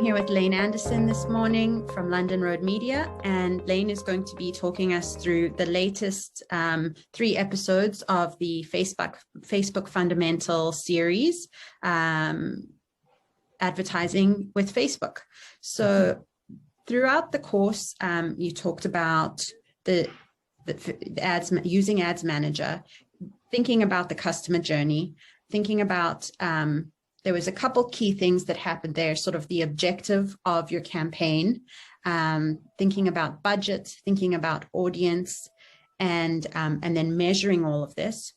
here with Lane Anderson this morning from London Road Media, and Lane is going to be talking us through the latest 3 episodes of the Facebook Fundamental series, Advertising with Facebook. So throughout the course, you talked about the ads, using Ads Manager, thinking about the customer journey, thinking about there was a couple key things that happened there, sort of the objective of your campaign, thinking about budget, thinking about audience, and then measuring all of this.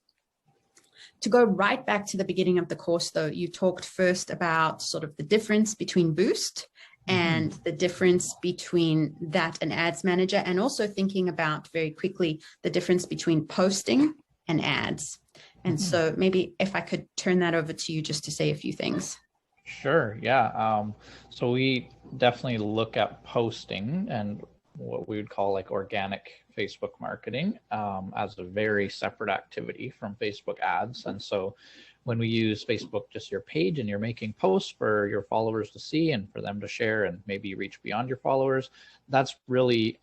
To go right back to the beginning of the course, though, you talked first about sort of the difference between Boost and the difference between that and Ads Manager, and also thinking about very quickly the difference between posting and ads. And so maybe if I could turn that over to you just to say a few things. Sure, yeah. So we definitely look at posting and what we would call like organic Facebook marketing as a very separate activity from Facebook ads. And so when we use Facebook, just your page, and you're making posts for your followers to see and for them to share and maybe reach beyond your followers, that's really,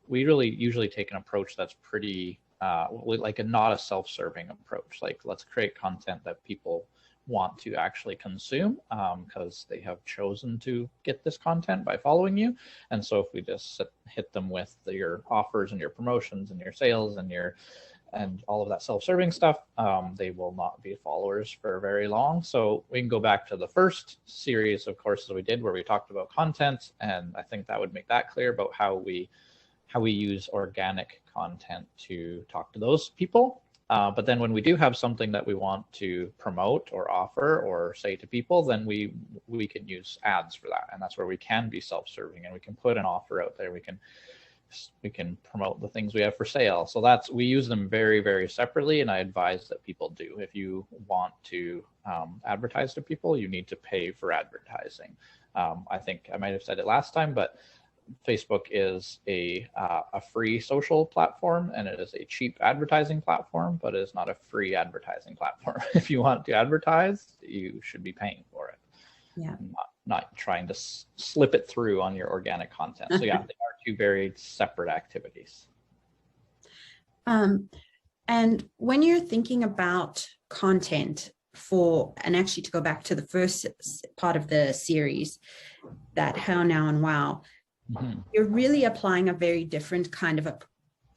we really usually take an approach that's pretty like not a self-serving approach. Like, let's create content that people want to actually consume because they have chosen to get this content by following you. And so if we just hit them with your offers and your promotions and your sales and all of that self-serving stuff, they will not be followers for very long. So we can go back to the first series of courses we did where we talked about content, and I think that would make that clear about how we use organic content to talk to those people. But then when we do have something that we want to promote or offer or say to people, then we can use ads for that. And that's where we can be self-serving and we can put an offer out there. We can promote the things we have for sale. So we use them very, very separately. And I advise that people do. If you want to advertise to people, you need to pay for advertising. I think I might have said it last time, but Facebook is a free social platform, and it is a cheap advertising platform, but it is not a free advertising platform. If you want to advertise, you should be paying for it. Yeah. Not trying to slip it through on your organic content. So yeah, they are two very separate activities. And when you're thinking about content and actually to go back to the first part of the series, that how, now, and wow, you're really applying a very different kind of a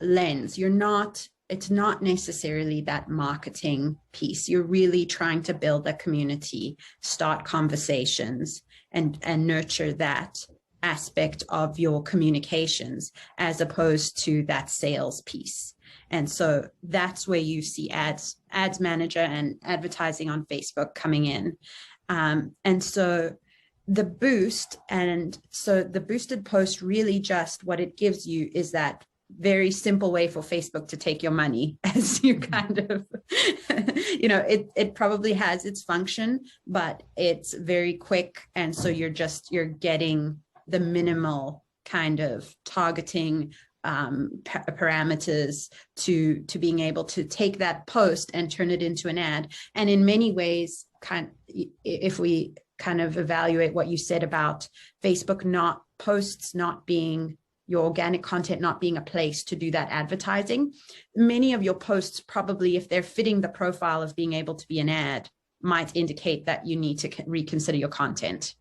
lens. It's not necessarily that marketing piece. You're really trying to build a community, start conversations, and nurture that aspect of your communications as opposed to that sales piece. And so that's where you see ads manager and advertising on Facebook coming in. And so the boost, and so the boosted post, really just what it gives you is that very simple way for Facebook to take your money, as you kind of, it probably has its function, but it's very quick. And so you're getting the minimal kind of targeting parameters to being able to take that post and turn it into an ad. And in many ways, if we kind of evaluate what you said about Facebook not being your organic content, not being a place to do that advertising, many of your posts probably, if they're fitting the profile of being able to be an ad, might indicate that you need to reconsider your content.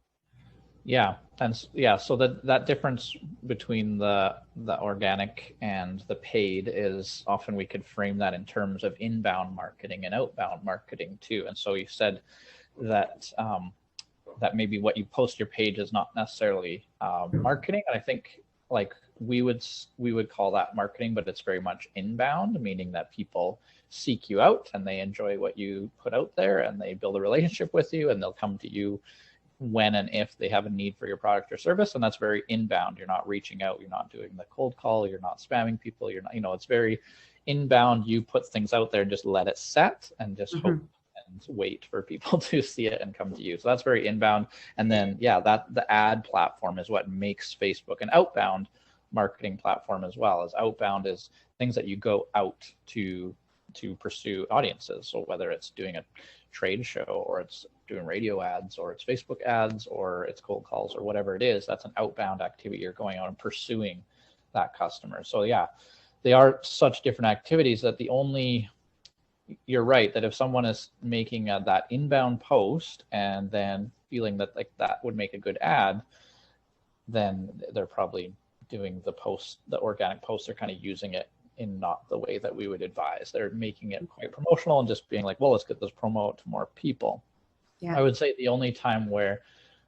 Yeah, and yeah, so that difference between the organic and the paid is often we could frame that in terms of inbound marketing and outbound marketing too. And so you said that that maybe what you post your page is not necessarily marketing. And I think like we would call that marketing, but it's very much inbound, meaning that people seek you out and they enjoy what you put out there and they build a relationship with you and they'll come to you when and if they have a need for your product or service. And that's very inbound. You're not reaching out, you're not doing the cold call, you're not spamming people, you're not, it's very inbound. You put things out there and just let it set and just hope and wait for people to see it and come to you. So that's very inbound. And then, yeah, that the ad platform is what makes Facebook an outbound marketing platform as well. As outbound is things that you go out to to pursue audiences. So whether it's doing a trade show, or it's doing radio ads, or it's Facebook ads, or it's cold calls, or whatever it is, that's an outbound activity. You're going out and pursuing that customer. So yeah, they are such different activities that you're right, that if someone is making that inbound post and then feeling that like that would make a good ad, then they're probably doing the organic post, they're kind of using it in not the way that we would advise. They're making it quite promotional and just being like, well, let's get this promo out to more people. Yeah. I would say the only time where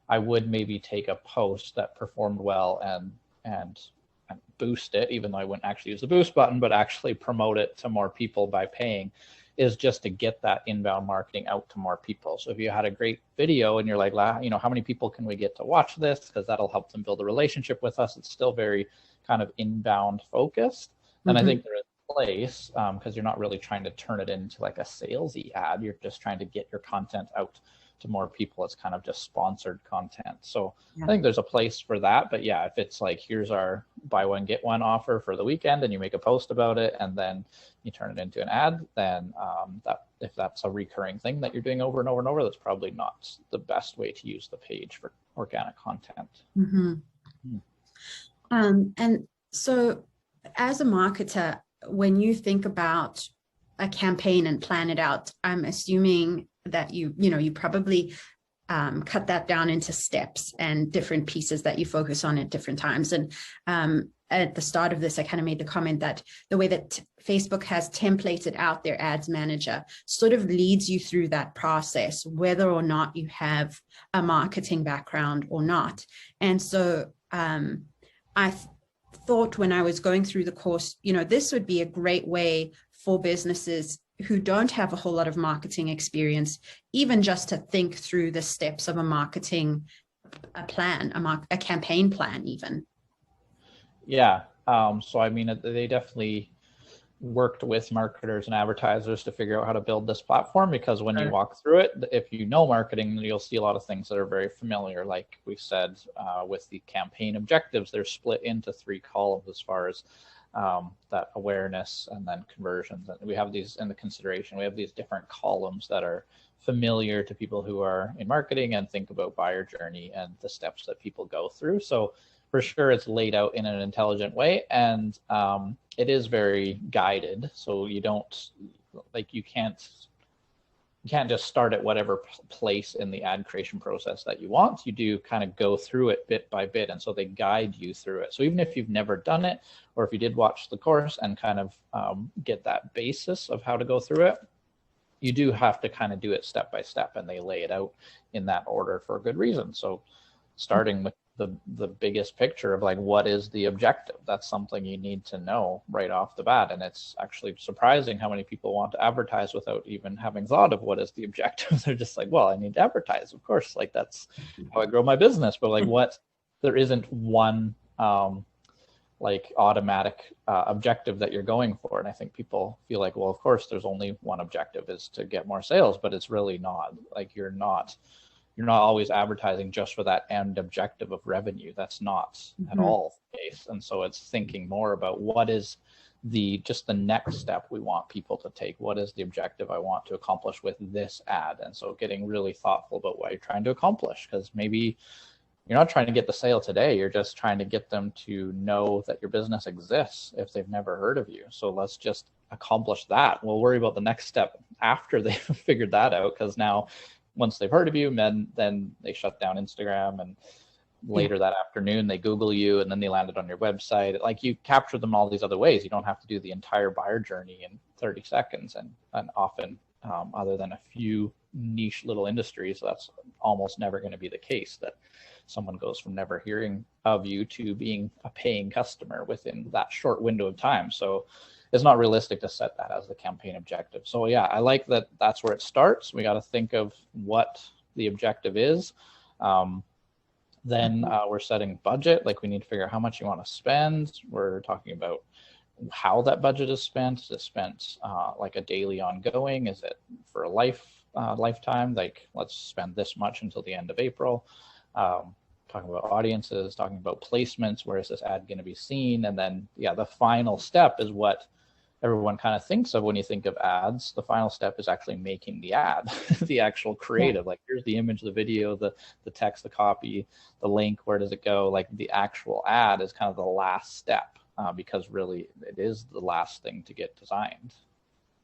I would maybe take a post that performed well and boost it, even though I wouldn't actually use the boost button, but actually promote it to more people by paying, is just to get that inbound marketing out to more people. So if you had a great video and you're like, how many people can we get to watch this? Because that'll help them build a relationship with us. It's still very kind of inbound focused. And I think there is a place, because you're not really trying to turn it into like a salesy ad. You're just trying to get your content out to more people. It's kind of just sponsored content. So I think there's a place for that. But yeah, if it's like, here's our buy one, get one offer for the weekend, and you make a post about it and then you turn it into an ad, then if that's a recurring thing that you're doing over and over and over, that's probably not the best way to use the page for organic content. And so as a marketer, when you think about a campaign and plan it out, I'm assuming that you probably cut that down into steps and different pieces that you focus on at different times. And at the start of this, I kind of made the comment that the way that Facebook has templated out their ads manager sort of leads you through that process, whether or not you have a marketing background or not. And so I thought when I was going through the course, this would be a great way for businesses who don't have a whole lot of marketing experience, even just to think through the steps of a marketing plan, a campaign plan even. Yeah. So, I mean, they definitely worked with marketers and advertisers to figure out how to build this platform, because when you walk through it, if you know marketing, you'll see a lot of things that are very familiar. Like we said, with the campaign objectives, they're split into 3 columns as far as that awareness and then conversions. And we have these in the consideration. We have these different columns that are familiar to people who are in marketing and think about buyer journey and the steps that people go through. So for sure, it's laid out in an intelligent way, and it is very guided. So you can't just start at whatever place in the ad creation process that you want. You do kind of go through it bit by bit, and so they guide you through it. So even if you've never done it, or if you did watch the course and kind of get that basis of how to go through it, you do have to kind of do it step by step, and they lay it out in that order for a good reason. So starting with the biggest picture of like, what is the objective? That's something you need to know right off the bat. And it's actually surprising how many people want to advertise without even having thought of what is the objective. They're just like, well, I need to advertise, of course, like that's how I grow my business. But like there isn't one like automatic objective that you're going for. And I think people feel like, well, of course, there's only one objective, is to get more sales, but it's really not. Like you're not always advertising just for that end objective of revenue. That's not at all the case. And so it's thinking more about what is just the next step we want people to take. What is the objective I want to accomplish with this ad? And so getting really thoughtful about what you're trying to accomplish, because maybe you're not trying to get the sale today. You're just trying to get them to know that your business exists if they've never heard of you. So let's just accomplish that. We'll worry about the next step after they've figured that out, because now once they've heard of you, then they shut down Instagram, and later that afternoon they Google you, and then they landed on your website. Like you capture them all these other ways. You don't have to do the entire buyer journey in 30 seconds. And often, other than a few niche little industries, that's almost never going to be the case, that someone goes from never hearing of you to being a paying customer within that short window of time. So it's not realistic to set that as the campaign objective. So yeah, I like that that's where it starts. We got to think of what the objective is. Then we're setting budget. Like we need to figure out how much you want to spend. We're talking about how that budget is spent. Is it spent like a daily ongoing? Is it for a lifetime? Like let's spend this much until the end of April. Talking about audiences, talking about placements. Where is this ad going to be seen? And then, yeah, the final step is what everyone kind of thinks of when you think of ads. The final step is actually making the ad, the actual creative. Like, here's the image, the video, the text, the copy, the link, where does it go? Like, the actual ad is kind of the last step, because really it is the last thing to get designed.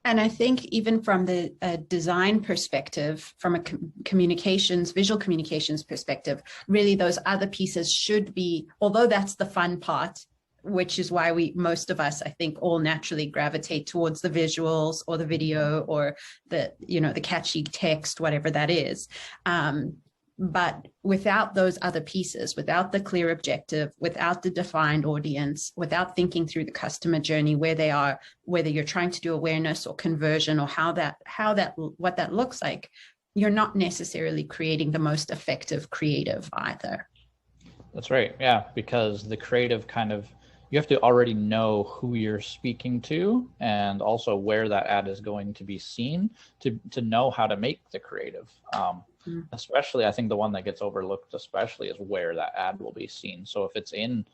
And I think even from the design perspective, from a visual communications perspective, really those other pieces should be, although that's the fun part, which is why most of us, I think, all naturally gravitate towards the visuals or the video or the catchy text, whatever that is. But without those other pieces, without the clear objective, without the defined audience, without thinking through the customer journey, where they are, whether you're trying to do awareness or conversion or what that looks like, you're not necessarily creating the most effective creative either. That's right. Yeah, because the creative you have to already know who you're speaking to, and also where that ad is going to be seen to know how to make the creative. Especially, I think the one that gets overlooked especially is where that ad will be seen. So if it's in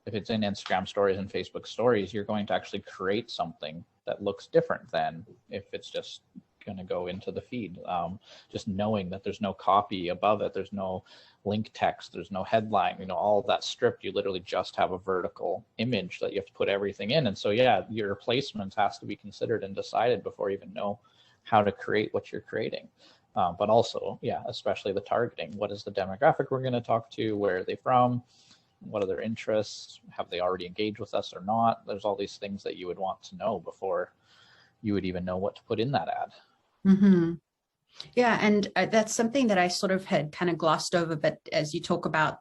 Instagram stories and Facebook stories, you're going to actually create something that looks different than if it's just going to go into the feed. Just knowing that there's no copy above it, there's no link text, there's no headline, all of that stripped. You literally just have a vertical image that you have to put everything in. And so, yeah, your placements has to be considered and decided before you even know how to create what you're creating. But also, yeah, especially the targeting. What is the demographic we're going to talk to? Where are they from? What are their interests? Have they already engaged with us or not? There's all these things that you would want to know before you would even know what to put in that ad. Mm-hmm. Yeah, and that's something that I sort of had kind of glossed over. But as you talk about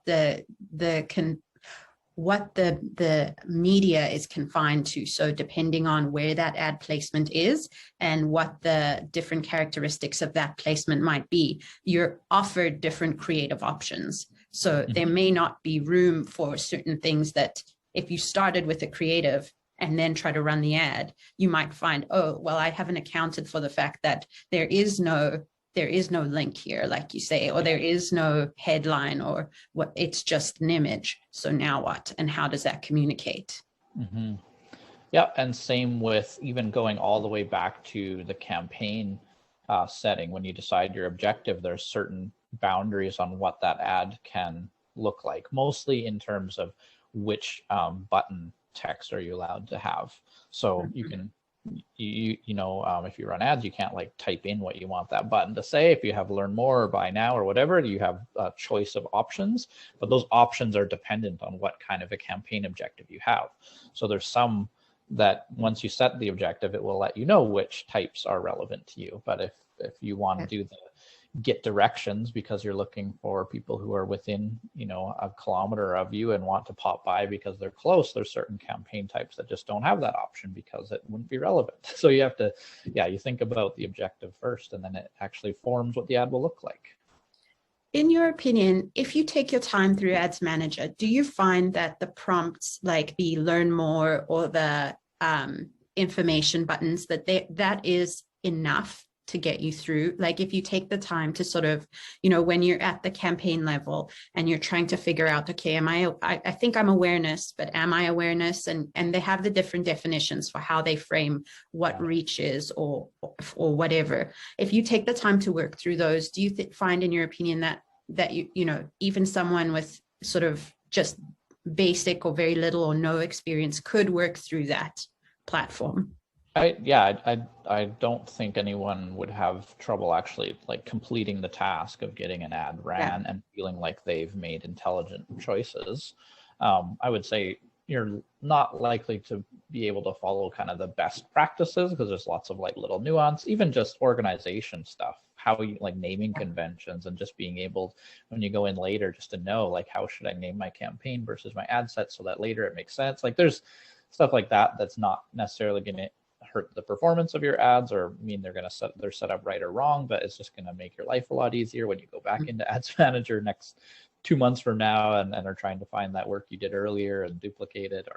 what the media is confined to, so depending on where that ad placement is and what the different characteristics of that placement might be, you're offered different creative options. So there may not be room for certain things that if you started with a creative and then try to run the ad, you might find, oh, well, I haven't accounted for the fact that there is no link here, like you say, or there is no headline, or what, it's just an image. So now what? And how does that communicate? Mm-hmm. Yeah, and same with even going all the way back to the campaign setting. When you decide your objective, there's certain boundaries on what that ad can look like, mostly in terms of which button text are you allowed to have. So you can if you run ads, you can't like type in what you want that button to say. If you have learn more or buy now or whatever, you have a choice of options, but those options are dependent on what kind of a campaign objective you have. So there's some that once you set the objective, it will let you know which types are relevant to you. But if you want to do the get directions because you're looking for people who are within a kilometer of you and want to pop by because they're close, there's certain campaign types that just don't have that option because it wouldn't be relevant. So you have to you think about the objective first, and then it actually forms what the ad will look like. In your opinion, if you take your time through Ads Manager, do you find that the prompts like the learn more or the information buttons, that is enough to get you through? Like if you take the time to sort of, when you're at the campaign level and you're trying to figure out, okay, I think I'm awareness, but am I awareness? And they have the different definitions for how they frame what reach is or whatever. If you take the time to work through those, do you find in your opinion that even someone with sort of just basic or very little or no experience could work through that platform? I don't think anyone would have trouble actually like completing the task of getting an ad ran and feeling like they've made intelligent choices. I would say you're not likely to be able to follow kind of the best practices because there's lots of like little nuance, even just organization stuff, how you like naming conventions, and just being able when you go in later just to know like how should I name my campaign versus my ad set so that later it makes sense. Like there's stuff like that that's not necessarily going to hurt the performance of your ads or mean they're set up right or wrong, but it's just going to make your life a lot easier when you go back into Ads Manager next 2 months from now and are trying to find that work you did earlier and duplicate it.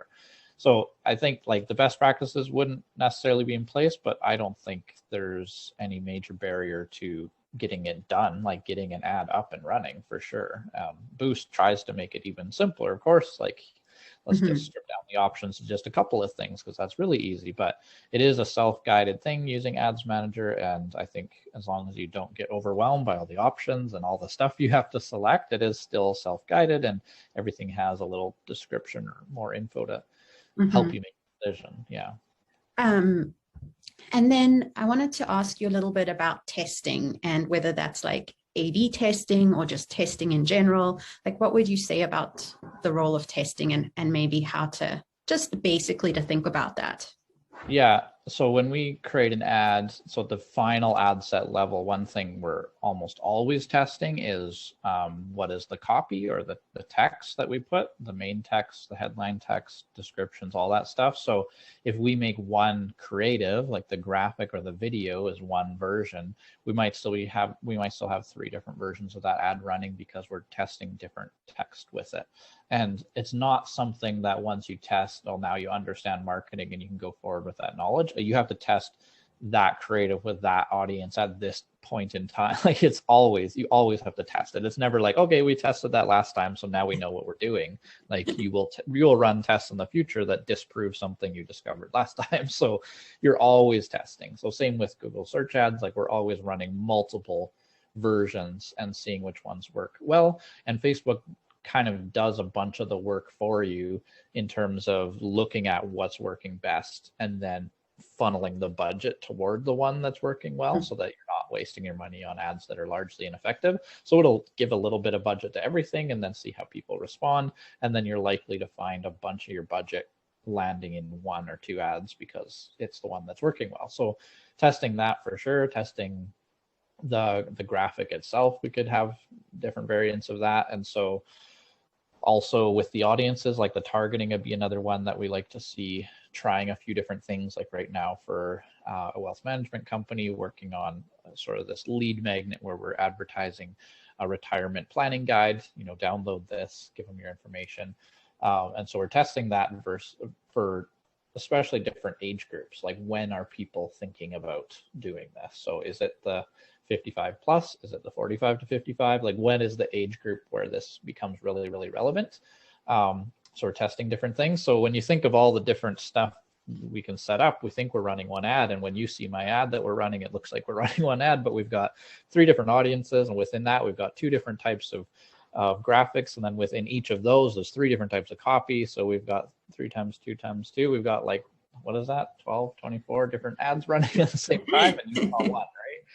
So I think like the best practices wouldn't necessarily be in place, but I don't think there's any major barrier to getting it done, like getting an ad up and running for sure. Boost tries to make it even simpler, of course. Like let's just strip down the options to just a couple of things, because that's really easy. But it is a self-guided thing using Ads Manager, and I think as long as you don't get overwhelmed by all the options and all the stuff you have to select, it is still self-guided, and everything has a little description or more info to help you make a decision. Yeah. And then I wanted to ask you a little bit about testing, and whether that's like A/B testing or just testing in general. Like, what would you say about the role of testing, and maybe how to just basically to think about that? Yeah. So when we create an ad, so at the final ad set level, one thing we're almost always testing is what is the copy or the text that we put, the main text, the headline text, descriptions, all that stuff. So if we make one creative, like the graphic or the video is one version, we might still have 3 different versions of that ad running, because we're testing different text with it. And it's not something that once you test, oh, now you understand marketing and you can go forward with that knowledge. You have to test that creative with that audience at this point in time. Like, you always have to test it. It's never like, okay, we tested that last time, so now we know what we're doing. Like, you will run tests in the future that disprove something you discovered last time. So you're always testing. So same with Google search ads, like we're always running multiple versions and seeing which ones work well. And Facebook kind of does a bunch of the work for you in terms of looking at what's working best and then funneling the budget toward the one that's working well, so that you're not wasting your money on ads that are largely ineffective. So it'll give a little bit of budget to everything and then see how people respond. And then you're likely to find a bunch of your budget landing in 1 or 2 ads because it's the one that's working well. So testing that for sure, testing the graphic itself, we could have different variants of that. And so also with the audiences, like the targeting would be another one that we like to see, trying a few different things. Like right now for a wealth management company, working on sort of this lead magnet where we're advertising a retirement planning guide, download this, give them your information. And so we're testing that for especially different age groups. Like, when are people thinking about doing this? So is it the 55 plus? Is it the 45 to 55? Like, when is the age group where this becomes really, really relevant? So we're testing different things. So when you think of all the different stuff we can set up, we think we're running one ad. And when you see my ad that we're running, it looks like we're running one ad, but we've got 3 different audiences. And within that, we've got 2 different types of graphics. And then within each of those, there's 3 different types of copy. So we've got 3 times 2 times 2. We've got, like, what is that? 12, 24 different ads running at the same time, and you call one,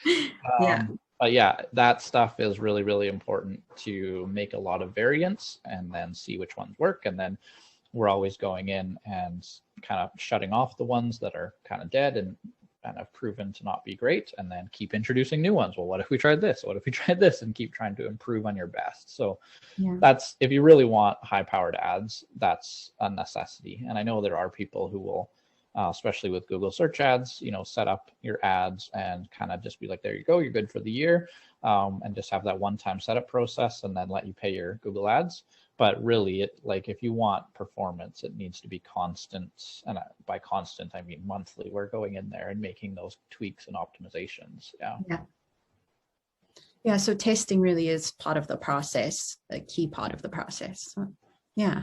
right? Yeah. But yeah, that stuff is really, really important to make a lot of variants and then see which ones work. And then we're always going in and kind of shutting off the ones that are kind of dead and have proven to not be great, and then keep introducing new ones. Well, what if we tried this? What if we tried this? And keep trying to improve on your best. So that's, if you really want high powered ads, that's a necessity. And I know there are people who will, especially with Google search ads, set up your ads and kind of just be like, there you go, you're good for the year, and just have that one-time setup process and then let you pay your Google ads. But really, if you want performance, it needs to be constant. And by constant, I mean monthly. We're going in there and making those tweaks and optimizations. Yeah. So testing really is part of the process, a key part of the process. Yeah.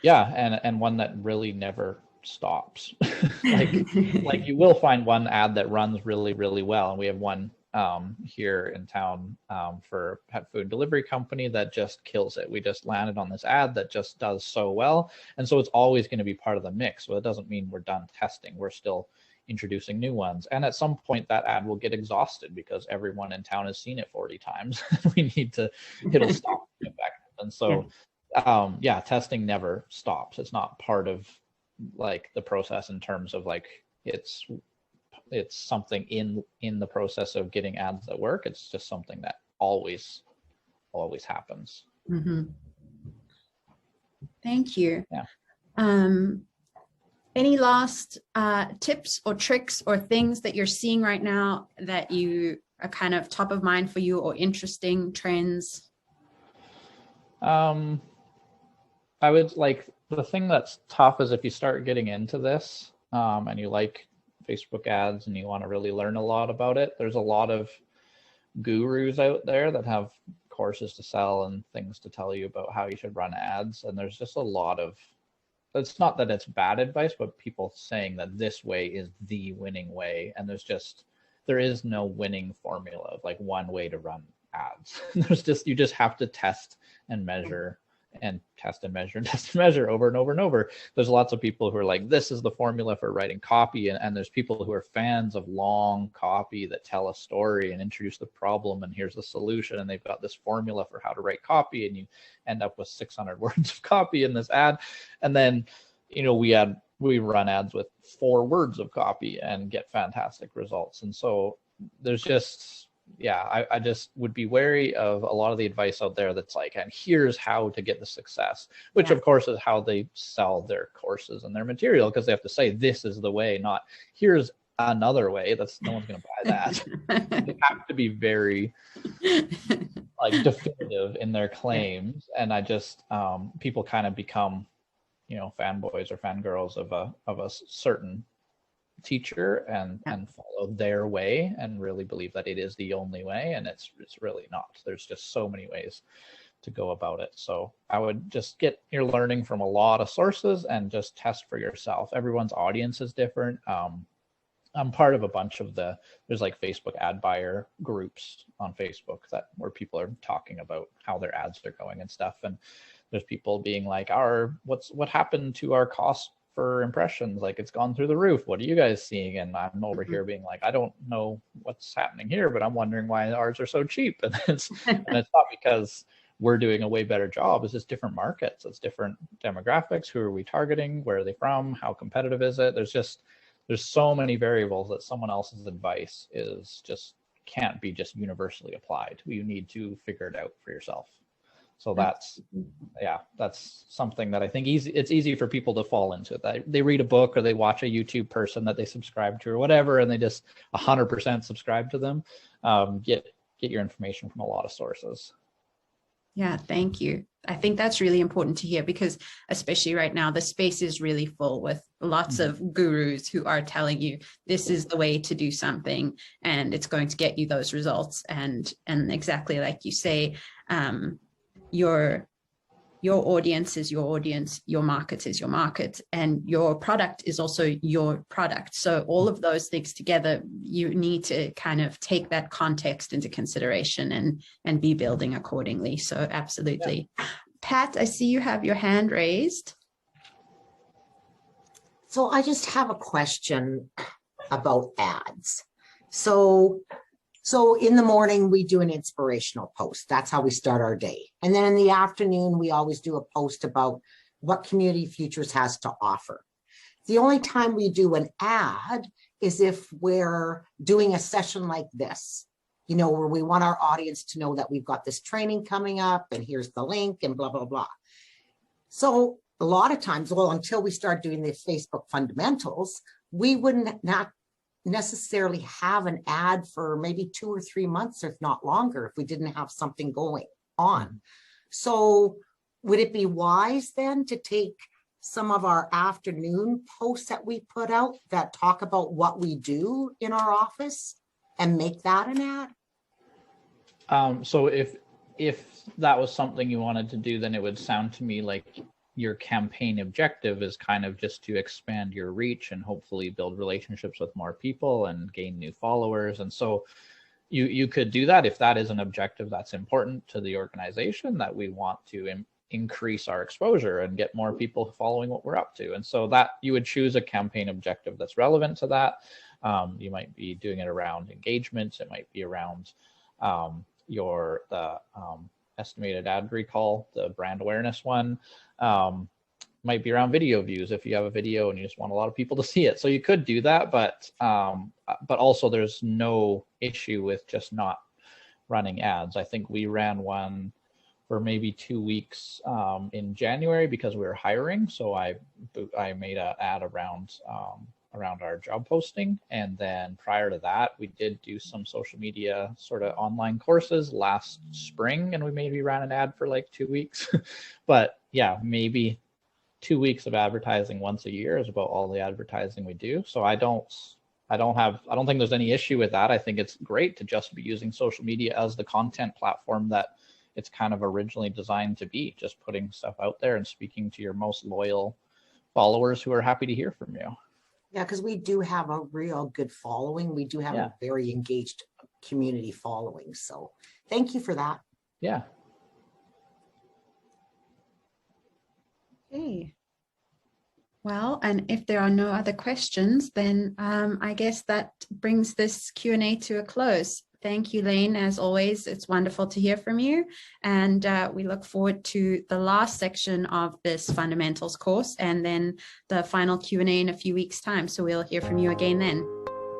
And one that really never stops. like you will find one ad that runs really, really well. And we have one here in town for a pet food delivery company that just kills it. We just landed on this ad that just does so well. And so it's always going to be part of the mix. So it doesn't mean we're done testing. We're still introducing new ones. And at some point that ad will get exhausted because everyone in town has seen it 40 times. It'll stop. Get back. And so, testing never stops. It's not part of the process in terms of it's something in the process of getting ads that work. It's just something that always happens. Thank you. Yeah. Any last tips or tricks or things that you're seeing right now that you are kind of top of mind for you, or interesting trends? I would the thing that's tough is if you start getting into this and you like Facebook ads and you want to really learn a lot about it, there's a lot of gurus out there that have courses to sell and things to tell you about how you should run ads. And there's just a lot of it's not that it's bad advice, but people saying that this way is the winning way. And there is no winning formula of like one way to run ads. You just have to test and measure and test and measure and test and measure over and over and over. There's lots of people who are like, this is the formula for writing copy. And there's people who are fans of long copy that tell a story and introduce the problem and here's the solution. And they've got this formula for how to write copy, and you end up with 600 words of copy in this ad. And then, we run ads with 4 words of copy and get fantastic results. And so there's just, I just would be wary of a lot of the advice out there that's like, and here's how to get the success, which of course is how they sell their courses and their material, because they have to say this is the way, not here's another way. That's no one's going to buy that. They have to be very like definitive in their claims. And I just people kind of become fanboys or fangirls of a certain teacher and follow their way and really believe that it is the only way, and it's really not. There's just so many ways to go about it. So I would just get your learning from a lot of sources and just test for yourself. Everyone's audience is different. I'm part of a bunch of there's like Facebook ad buyer groups on Facebook where people are talking about how their ads are going and stuff. And there's people being like, what happened to our cost for impressions? Like, it's gone through the roof. What are you guys seeing? And I'm over here being like, I don't know what's happening here, but I'm wondering why ours are so cheap. And it's not because we're doing a way better job. It's just different markets. It's different demographics. Who are we targeting? Where are they from? How competitive is it? There's so many variables that someone else's advice can't be just universally applied. You need to figure it out for yourself. So that's something that I think it's easy for people to fall into. They read a book or they watch a YouTube person that they subscribe to or whatever, and they just 100% subscribe to them. Get your information from a lot of sources. Yeah, thank you. I think that's really important to hear, because especially right now, the space is really full with lots of gurus who are telling you this is the way to do something and it's going to get you those results. And exactly like you say, your audience is your audience, your market is your market, and your product is also your product. So all of those things together, you need to kind of take that context into consideration and be building accordingly. So absolutely. Yeah. Pat, I see you have your hand raised. So I just have a question about ads. So in the morning, we do an inspirational post. That's how we start our day. And then in the afternoon, we always do a post about what Community Futures has to offer. The only time we do an ad is if we're doing a session like this, where we want our audience to know that we've got this training coming up and here's the link and blah, blah, blah. So a lot of times, until we start doing the Facebook fundamentals, we wouldn't not necessarily have an ad for maybe 2 or 3 months, if not longer, if we didn't have something going on. So would it be wise then to take some of our afternoon posts that we put out that talk about what we do in our office and make that an ad? So if that was something you wanted to do, then it would sound to me like your campaign objective is kind of just to expand your reach and hopefully build relationships with more people and gain new followers. And so you could do that if that is an objective that's important to the organization, that we want to increase our exposure and get more people following what we're up to. And so that you would choose a campaign objective that's relevant to that. You might be doing it around engagement. It might be around your estimated ad recall, the brand awareness one. Might be around video views if you have a video and you just want a lot of people to see it. So you could do that, but also there's no issue with just not running ads. I think we ran one for maybe 2 weeks in January because we were hiring. So I made an ad around our job posting. And then prior to that, we did do some social media sort of online courses last spring, and we maybe ran an ad for like 2 weeks. But yeah, maybe 2 weeks of advertising once a year is about all the advertising we do. So I don't think there's any issue with that. I think it's great to just be using social media as the content platform that it's kind of originally designed to be, just putting stuff out there and speaking to your most loyal followers who are happy to hear from you. Yeah, because we do have a real good following. We do have a very engaged community following. So thank you for that. Yeah. Okay. Well, and if there are no other questions, then I guess that brings this Q&A to a close. Thank you, Lane. As always, it's wonderful to hear from you. And we look forward to the last section of this fundamentals course and then the final Q&A in a few weeks' time. So we'll hear from you again then.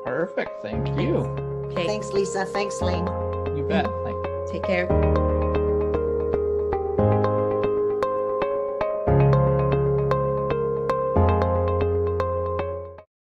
Perfect. Thank you. Okay. Thanks, Lisa. Thanks, Lane. You bet. Thank you. Take care.